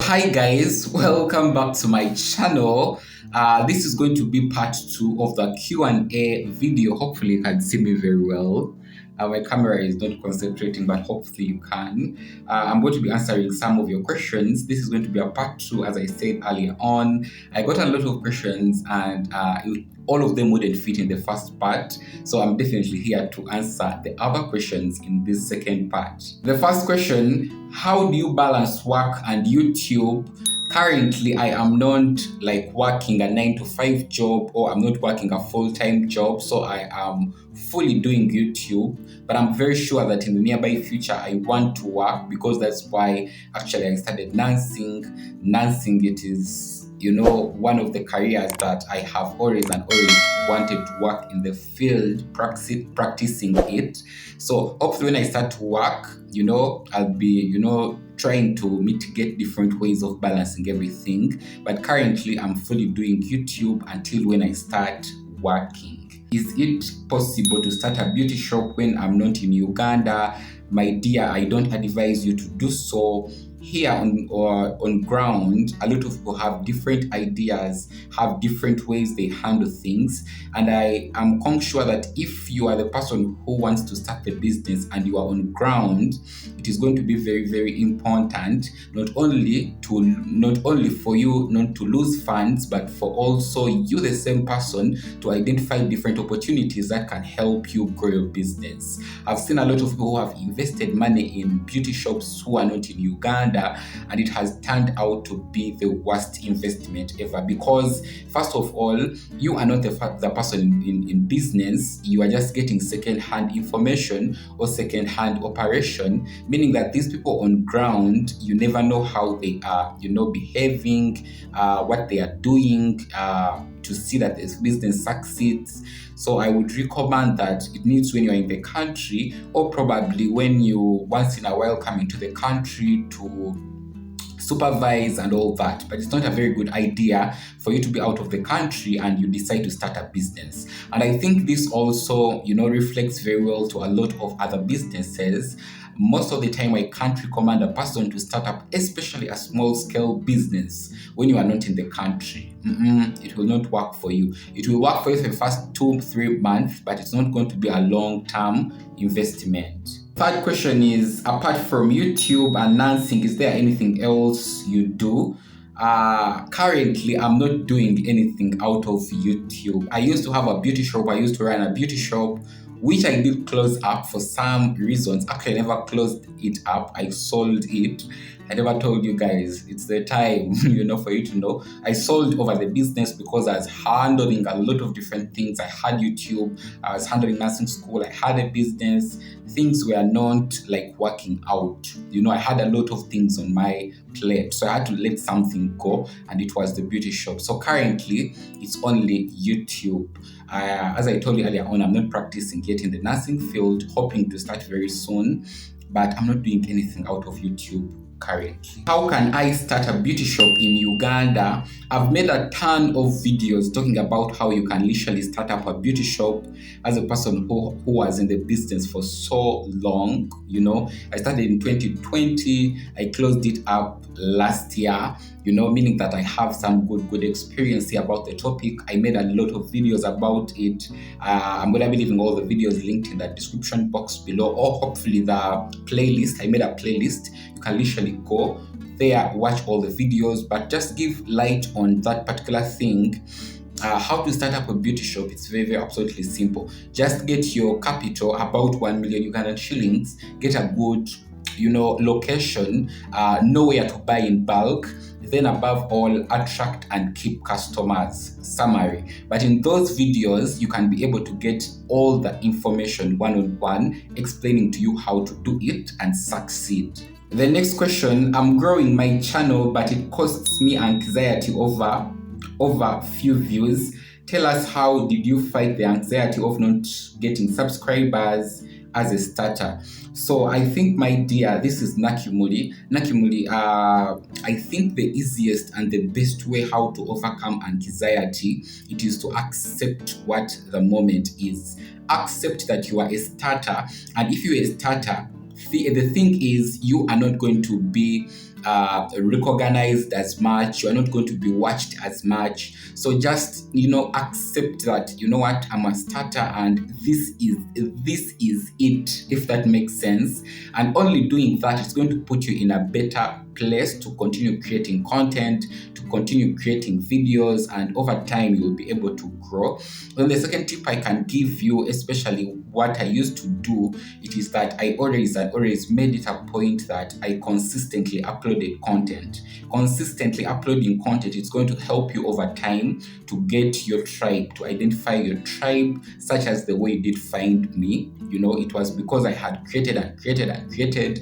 Hi guys, welcome back to my channel. This is going to be part 2 of the Q&A video. Hopefully you can see me very well. My camera is not concentrating, but hopefully you can. I'm going to be answering some of your questions. This is going to be a part 2, as I said earlier on. I got a lot of questions and all of them wouldn't fit in the first part. So I'm definitely here to answer the other questions in this second part. The first question, how do you balance work and YouTube? Currently, I am not like working a 9-to-5 job, or I'm not working a full-time job, so I am fully doing YouTube. But I'm very sure that in the nearby future, I want to work, because that's why actually I started nursing. Nursing, it is, one of the careers that I have always wanted to work in the field, practicing it. So hopefully when I start to work, I'll be, trying to mitigate different ways of balancing everything. But currently I'm fully doing YouTube until when I start working. Is it possible to start a beauty shop when I'm not in Uganda? My dear, I don't advise you to do so. Here on ground, a lot of people have different ideas, have different ways they handle things. And I am quite sure that if you are the person who wants to start the business and you are on ground, it is going to be very, very important, not only for you not to lose funds, but for also you, the same person, to identify different opportunities that can help you grow your business. I've seen a lot of people who have invested money in beauty shops who are not in Uganda, and it has turned out to be the worst investment ever, because first of all, you are not the person in business. You are just getting second-hand information or second-hand operation, meaning that these people on ground, you never know how they are behaving, what they are doing to see that this business succeeds. So I would recommend that it needs when you're in the country, or probably when you once in a while come into the country to supervise and all that. But it's not a very good idea for you to be out of the country and you decide to start a business. And I think this also, reflects very well to a lot of other businesses. Most of the time, I can't recommend a person to start up, especially a small-scale business, when you are not in the country. It will not work for you. It will work for you for the first 2-3 months, but it's not going to be a long-term investment. Third question is, apart from YouTube and nursing, is there anything else you do? Currently, I'm not doing anything out of YouTube. I used to have a beauty shop. I used to run a beauty shop, which I did close up for some reasons. Actually, I never closed it up. I sold it. I never told you guys. It's the time, for you to know. I sold over the business because I was handling a lot of different things. I had YouTube. I was handling nursing school. I had a business. Things were not like working out. I had a lot of things on my plate. So I had to let something go, and it was the beauty shop. So currently, it's only YouTube. As I told you earlier on, I'm not practicing yet in the nursing field, hoping to start very soon, but I'm not doing anything out of YouTube currently. How can I start a beauty shop in Uganda? I've made a ton of videos talking about how you can literally start up a beauty shop. As a person who was in the business for so long, I started in 2020, I closed it up last year, meaning that I have some good experience here about the topic. I made a lot of videos about it. I'm going to be leaving all the videos linked in the description box below, or hopefully the playlist. I made a playlist. You can literally go there, watch all the videos, but just give light on that particular thing. How to start up a beauty shop, it's very, very absolutely simple. Just get your capital, about 1 million Ugandan shillings, get a good location, know where to buy in bulk, then above all, attract and keep customers. Summary. But in those videos, you can be able to get all the information one-on-one, explaining to you how to do it and succeed. The next question, I'm growing my channel, but it costs me anxiety over few views. Tell us, how did you fight the anxiety of not getting subscribers as a starter? So I think, my dear, this is Nakimuli. I think the easiest and the best way how to overcome anxiety, it is to accept what the moment is. Accept that you are a starter, and if you're a starter, the thing is, you are not going to be recognized as much. You are not going to be watched as much. So just accept that, you know what, I'm a starter and this is it, if that makes sense. And only doing that is going to put you in a better place to continue creating content, to continue creating videos, and over time you'll be able to grow. Then the second tip I can give you, especially what I used to do, it is that I always made it a point that I consistently uploaded content. Consistently uploading content is going to help you over time to get your tribe, to identify your tribe, such as the way you did find me. It was because I had created and created and created.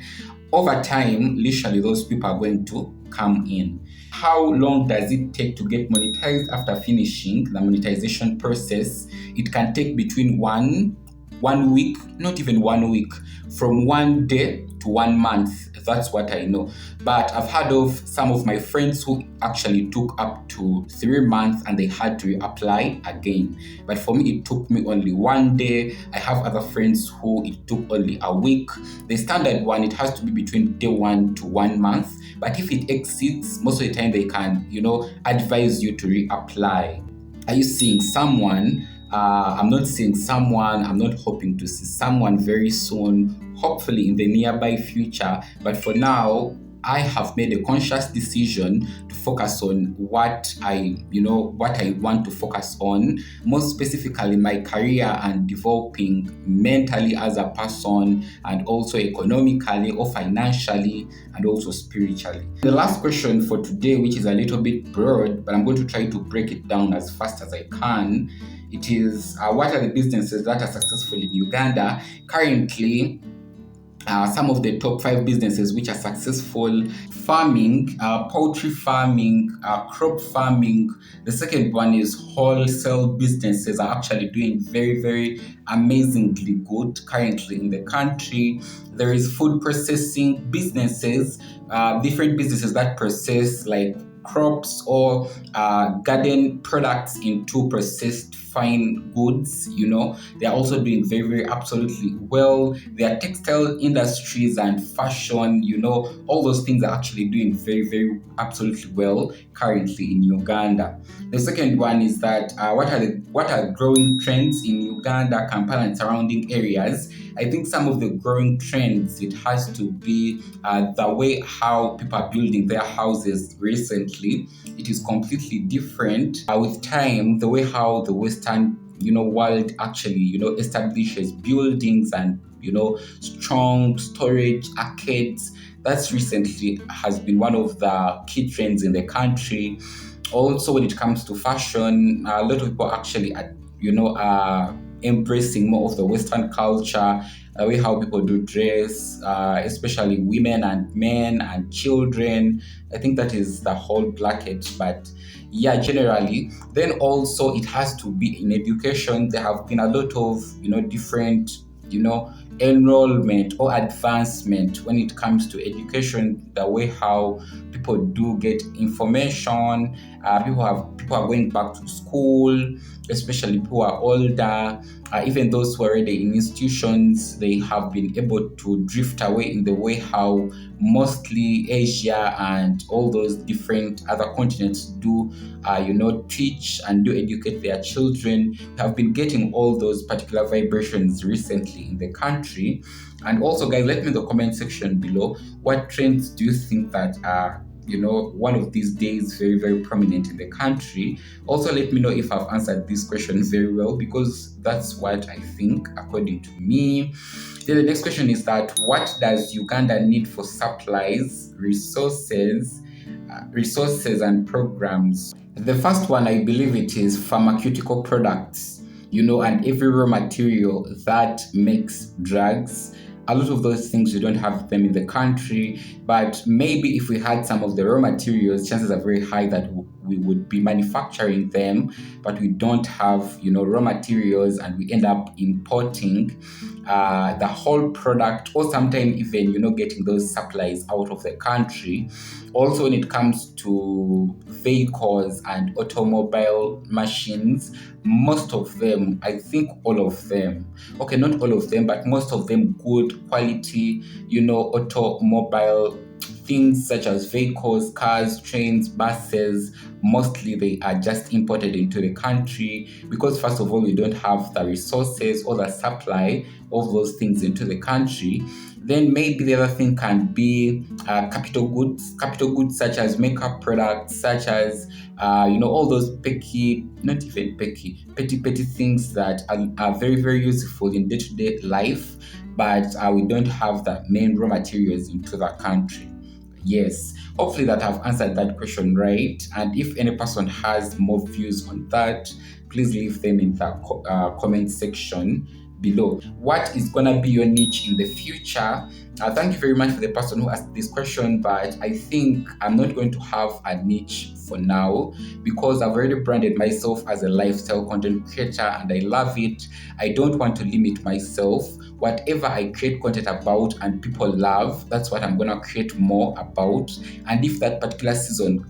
Over time, literally, those people are going to come in. How long does it take to get monetized after finishing the monetization process? It can take between one week, not even 1 week, from 1 day to 1 month. That's what I know. But I've heard of some of my friends who actually took up to 3 months and they had to reapply again. But for me, it took me only 1 day. I have other friends who it took only a week. The standard one, it has to be between day 1 to 1 month. But if it exceeds, most of the time they can, advise you to reapply. Are you seeing someone? I'm not seeing someone. I'm not hoping to see someone very soon, hopefully in the nearby future. But for now, I have made a conscious decision to focus on what I want to focus on, most specifically my career and developing mentally as a person, and also economically or financially, and also spiritually. The last question for today, which is a little bit broad, but I'm going to try to break it down as fast as I can. It is, what are the businesses that are successful in Uganda? Currently, some of the top 5 businesses which are successful: farming, poultry farming, crop farming. The second one is wholesale businesses are actually doing very, very amazingly good currently in the country. There is food processing businesses, different businesses that process like crops or garden products into processed fine goods. They're also doing very, very absolutely well. Their textile industries and fashion, all those things are actually doing very, very absolutely well currently in Uganda. The second one is that what are growing trends in Uganda, Kampala, and surrounding areas? I think some of the growing trends, it has to be the way how people are building their houses recently. It is completely different with time. The way how the Western world actually establishes buildings and strong storage arcades. That's recently has been one of the key trends in the country. Also, when it comes to fashion, a lot of people actually are embracing more of the Western culture, the way how people do dress, especially women and men and children. I think that is the whole bracket, but yeah, generally. Then also it has to be in education. There have been a lot of different enrollment or advancement when it comes to education, the way how people do get information. People are going back to school, especially people who are older. Even those who are already in institutions, they have been able to drift away in the way how mostly Asia and all those different other continents do, teach and do educate their children. We have been getting all those particular vibrations recently in the country. And also, guys, let me in the comment section below, what trends do you think that are one of these days very, very prominent in the country? Also, let me know if I've answered this question very well, because that's what I think according to me. Then the next question is that what does Uganda need for supplies, resources and programs? The first one, I believe it is pharmaceutical products, and every raw material that makes drugs. A lot of those things, we don't have them in the country, but maybe if we had some of the raw materials, chances are very high that we would be manufacturing them, but we don't have, raw materials, and we end up importing the whole product, or sometimes even, getting those supplies out of the country. Also, when it comes to vehicles and automobile machines, most of them, I think all of them, okay, not all of them, but most of them good quality, automobile things such as vehicles, cars, trains, buses, mostly they are just imported into the country because, first of all, we don't have the resources or the supply of those things into the country. Then maybe the other thing can be capital goods such as makeup products, such as all those not even petty things that are very, very useful in day-to-day life, but we don't have the main raw materials into the country. Yes, hopefully that I've answered that question right. And if any person has more views on that, please leave them in the comment section below. What is gonna be your niche in the future? Thank you very much for the person who asked this question, but I think I'm not going to have a niche for now because I've already branded myself as a lifestyle content creator and I love it. I don't want to limit myself. Whatever I create content about and people love, that's what I'm gonna create more about. And if that particular season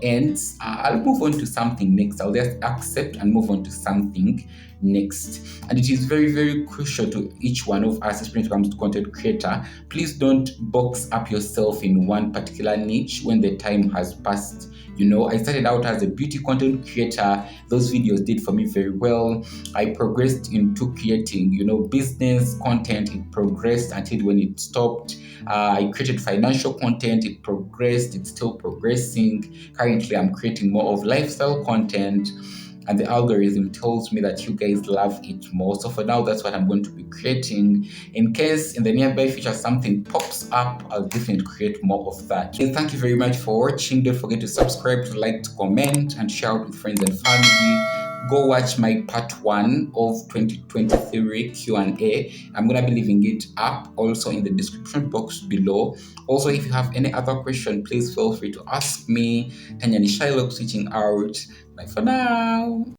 ends, I'll move on to something next. I'll just accept and move on to something next. And it is very, very crucial to each one of us, especially when it comes to content creator. Please don't box up yourself in one particular niche when the time has passed. I started out as a beauty content creator. Those videos did for me very well. I progressed into creating, business content. It progressed until when it stopped. I created financial content. It progressed. It's still progressing. Currently, I'm creating more of lifestyle content. And the algorithm tells me that you guys love it more. So for now, that's what I'm going to be creating. In case in the nearby future something pops up, I'll definitely create more of that. Okay, thank you very much for watching. Don't forget to subscribe, to like, to comment, and share it with friends and family. Go watch my part 1 of 2023 Q&A. I'm going to be leaving it up also in the description box below. Also, if you have any other question, please feel free to ask me. tanyanishailoc switching out. Bye for now.